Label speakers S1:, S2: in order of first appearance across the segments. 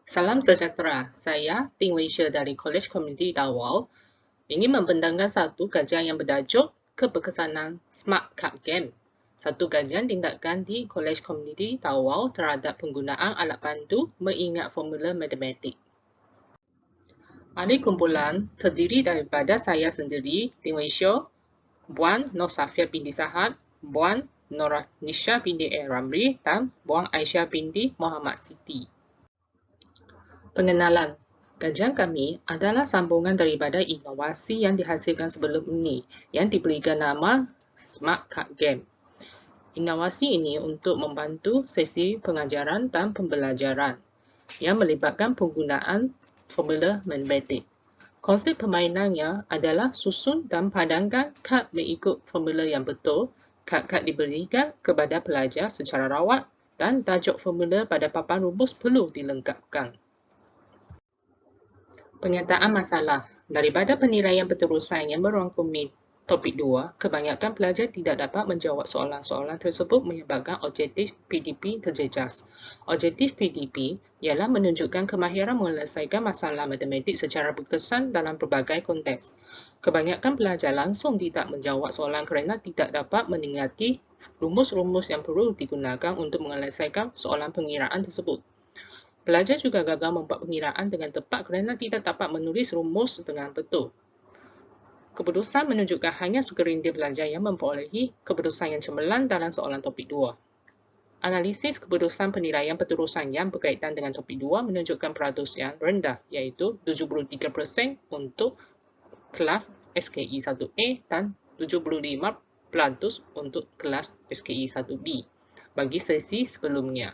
S1: Salam sejahtera, saya Ting Weisha dari College Community Dawau ingin membentangkan satu kajian yang bertajuk Keberkesanan Smart Card Game. Satu kajian tindakan di College Community Dawau terhadap penggunaan alat bantu mengingat formula matematik. Ahli kumpulan terdiri daripada saya sendiri, Ting Weisha, Puan Nur Safia binti Sahad, Puan Noranisha binti Ramli dan Puan Aisyah binti Muhammad Siti. Pengenalan. Kajian kami adalah sambungan daripada inovasi yang dihasilkan sebelum ini yang diberikan nama Smart Card Game. Inovasi ini untuk membantu sesi pengajaran dan pembelajaran yang melibatkan penggunaan formula matematik. Konsep permainannya adalah susun dan padangkan kad mengikut formula yang betul. Kad-kad diberikan kepada pelajar secara rawat dan tajuk formula pada papan rumus perlu dilengkapkan. Penyataan masalah. Daripada penilaian berterusan yang merangkumi topik 2, kebanyakan pelajar tidak dapat menjawab soalan-soalan tersebut menyebabkan objektif PDP terjejas. Objektif PDP ialah menunjukkan kemahiran menyelesaikan masalah matematik secara berkesan dalam pelbagai konteks. Kebanyakan pelajar langsung tidak menjawab soalan kerana tidak dapat meningati rumus-rumus yang perlu digunakan untuk menyelesaikan soalan pengiraan tersebut. Pelajar juga gagal membuat pengiraan dengan tepat kerana tidak dapat menulis rumus dengan betul. Keputusan menunjukkan hanya segelintir pelajar yang memperolehi keputusan yang cemerlang dalam soalan topik 2. Analisis keputusan penilaian berterusan yang berkaitan dengan topik 2 menunjukkan peratus yang rendah, iaitu 73% untuk kelas SKE 1A dan 75% untuk kelas SKE 1B bagi sesi sebelumnya.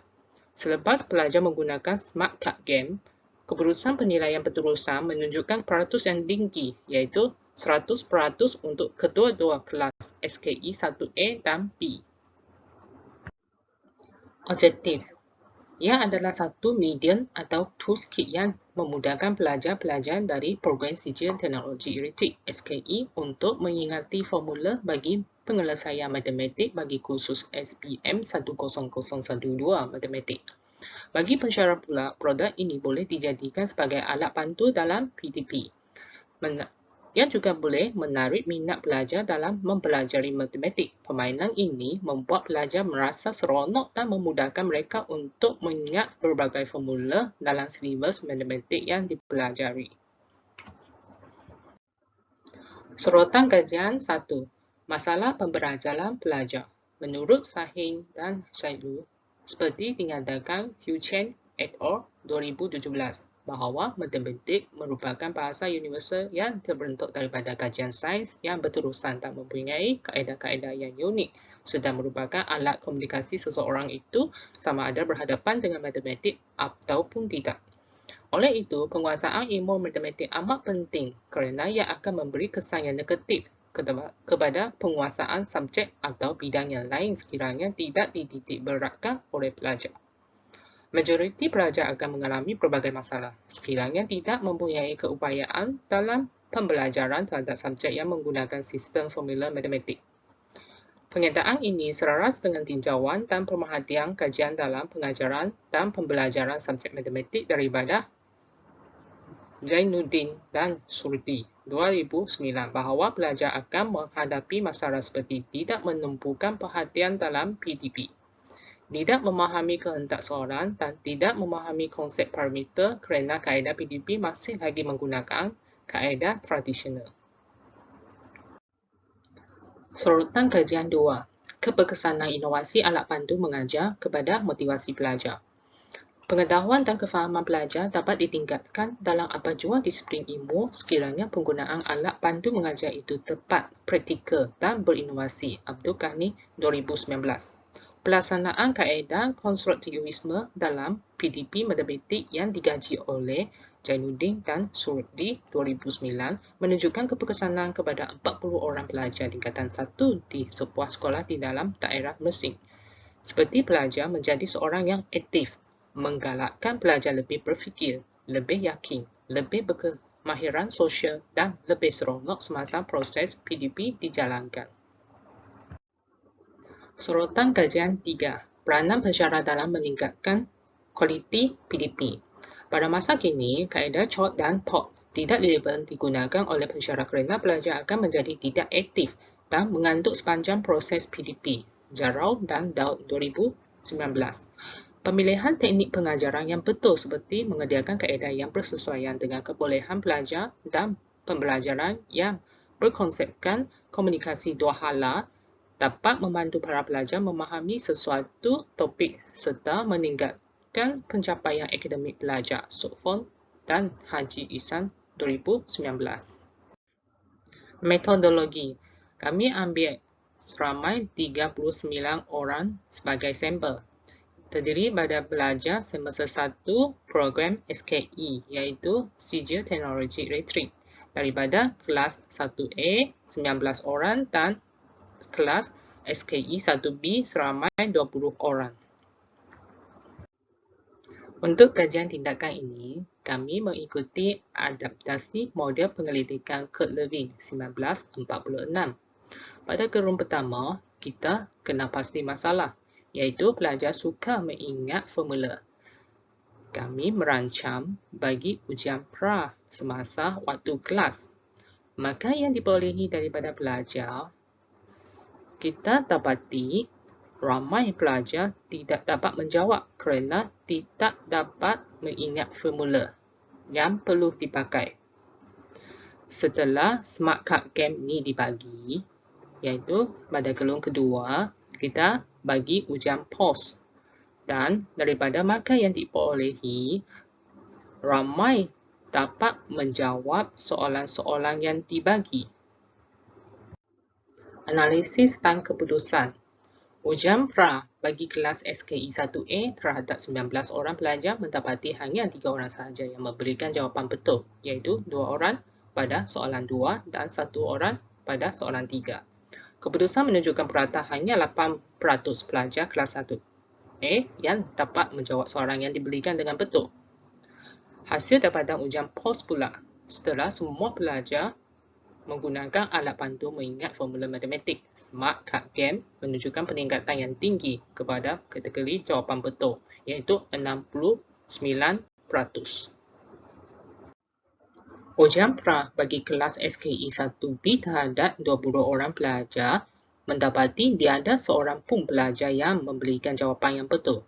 S1: Selepas pelajar menggunakan Smart Card Game, keputusan penilaian berterusan menunjukkan peratus yang tinggi, iaitu 100% untuk kedua-dua kelas SKE 1A dan B. Objektif. Ia adalah satu medium atau toolkit yang memudahkan pelajar-pelajar dari program sijil teknologi elektrik SKE untuk mengingati formula bagi penyelesaian matematik bagi kursus SPM 10012 matematik. Bagi pensyarah pula, produk ini boleh dijadikan sebagai alat bantu dalam PDP. Ia juga boleh menarik minat pelajar dalam mempelajari matematik. Permainan ini membuat pelajar merasa seronok dan memudahkan mereka untuk mengingat berbagai formula dalam silibus matematik yang dipelajari. Sorotan kajian 1. Masalah pembelajaran pelajar. Menurut Sahin dan Shailu, seperti dinyatakan Hugh Chen et al. 2017, bahawa matematik merupakan bahasa universal yang terbentuk daripada kajian sains yang berterusan dan mempunyai kaedah-kaedah yang unik, sedang merupakan alat komunikasi seseorang itu sama ada berhadapan dengan matematik ataupun tidak. Oleh itu, penguasaan ilmu matematik amat penting kerana ia akan memberi kesan yang negatif kepada penguasaan subjek atau bidang yang lain sekiranya tidak dititik beratkan oleh pelajar. Majoriti pelajar akan mengalami pelbagai masalah sekiranya tidak mempunyai keupayaan dalam pembelajaran terhadap subjek yang menggunakan sistem formula matematik. Pernyataan ini selaras dengan tinjauan dan pemerhatian kajian dalam pengajaran dan pembelajaran subjek matematik daripada Jainuddin dan Surdi 2009 bahawa pelajar akan menghadapi masalah seperti tidak menumpukan perhatian dalam PDP, tidak memahami kehendak soalan dan tidak memahami konsep parameter kerana kaedah PDP masih lagi menggunakan kaedah tradisional. Sorotan kajian 2. Keberkesanan inovasi alat bantu mengajar kepada motivasi pelajar. Pengetahuan dan kefahaman pelajar dapat ditingkatkan dalam apa jua disiplin ilmu sekiranya penggunaan alat bantu mengajar itu tepat, praktikal dan berinovasi. Abdul Ghani 2019. Pelaksanaan kaedah konstruktivisme dalam PDP matematik yang digaji oleh Jainuddin dan Surdi 2009 menunjukkan keberkesanan kepada 40 orang pelajar tingkatan 1 di sebuah sekolah di dalam daerah Mersing. Seperti pelajar menjadi seorang yang aktif, menggalakkan pelajar lebih berfikir, lebih yakin, lebih berkemahiran sosial dan lebih seronok semasa proses PDP dijalankan. Sorotan kajian 3. Peranan pensyarah dalam meningkatkan kualiti PDP. Pada masa kini, kaedah CHOT dan TOT tidak digunakan oleh pensyarah kerana pelajar akan menjadi tidak aktif dan mengantuk sepanjang proses PDP, Jarrau dan Daud 2019. Pemilihan teknik pengajaran yang betul seperti menyediakan kaedah yang bersesuaian dengan kebolehan pelajar dan pembelajaran yang berkonsepkan komunikasi dua hala dapat membantu para pelajar memahami sesuatu topik serta meningkatkan pencapaian akademik pelajar. Sukfon dan Haji Ihsan 2019. Metodologi. Kami ambil seramai 39 orang sebagai sampel. Terdiri pada pelajar semester 1 program SKE iaitu Sijil Teknologi Elektrik daripada kelas 1A 19 orang dan kelas SKE 1B seramai 20 orang. Untuk kajian tindakan ini, kami mengikuti adaptasi model penyelidikan Kurt-Lewin 1946. Pada gerung pertama, kita kena pasti masalah, iaitu pelajar suka mengingat formula. Kami merancang bagi ujian pra semasa waktu kelas. Maka yang diperolehi daripada pelajar, kita dapati ramai pelajar tidak dapat menjawab kerana tidak dapat mengingat formula yang perlu dipakai. Setelah Smart Card Game ini dibagi, iaitu pada gerung kedua, kita bagi ujian POS. Dan daripada markah yang diperolehi, ramai dapat menjawab soalan-soalan yang dibagi. Analisis dan keputusan. Ujian pra bagi kelas SKE 1A terhadap 19 orang pelajar mendapati hanya 3 orang sahaja yang memberikan jawapan betul, iaitu 2 orang pada soalan 2 dan 1 orang pada soalan 3. Keputusan menunjukkan purata hanya 8% pelajar kelas 1A yang dapat menjawab soalan yang diberikan dengan betul. Hasil dapatan ujian POS pula, setelah semua pelajar menggunakan alat bantu mengingat formula matematik, Smart Card Game menunjukkan peningkatan yang tinggi kepada kategori jawapan betul, iaitu 69%. Ujian pra bagi kelas SKE 1B terhadap 20 orang pelajar mendapati tiada seorang pun pelajar yang memberikan jawapan yang betul.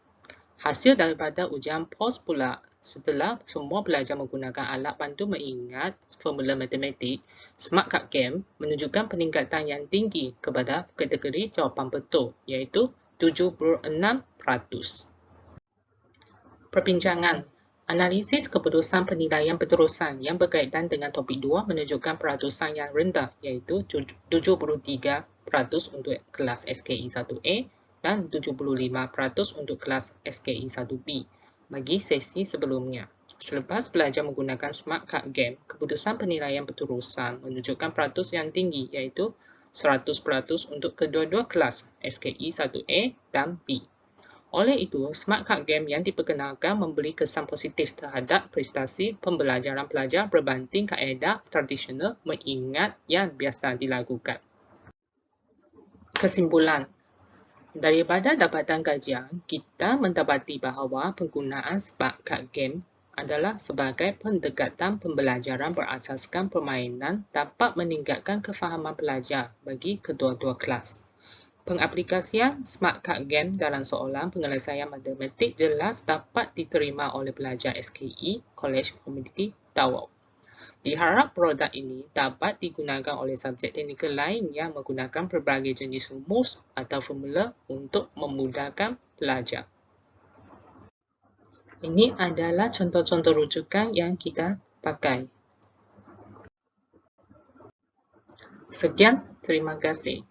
S1: Hasil daripada ujian POS pula, setelah semua pelajar menggunakan alat bantu mengingat formula matematik, Smart Card Game menunjukkan peningkatan yang tinggi kepada kategori jawapan betul, iaitu 76%. Perbincangan. Analisis keputusan penilaian berterusan yang berkaitan dengan topik 2 menunjukkan peratusan yang rendah, iaitu 73% untuk kelas SKE 1A dan 75% untuk kelas SKE 1B bagi sesi sebelumnya. Selepas belajar menggunakan Smart Card Game, keputusan penilaian berterusan menunjukkan peratus yang tinggi, iaitu 100% untuk kedua-dua kelas SKE 1A dan B. Oleh itu, Smart Card Game yang diperkenalkan memberi kesan positif terhadap prestasi pembelajaran pelajar berbanding kaedah tradisional mengingat yang biasa dilakukan. Kesimpulan. Daripada dapatan kajian, kita mendapati bahawa penggunaan Smart Card Game adalah sebagai pendekatan pembelajaran berasaskan permainan dapat meningkatkan kefahaman pelajar bagi kedua-dua kelas. Pengaplikasian Smart Card Game dalam soalan penyelesaian matematik jelas dapat diterima oleh pelajar SKE College Community Daud. Diharap produk ini dapat digunakan oleh subjek teknikal lain yang menggunakan pelbagai jenis rumus atau formula untuk memudahkan pelajar. Ini adalah contoh-contoh rujukan yang kita pakai. Sekian, terima kasih.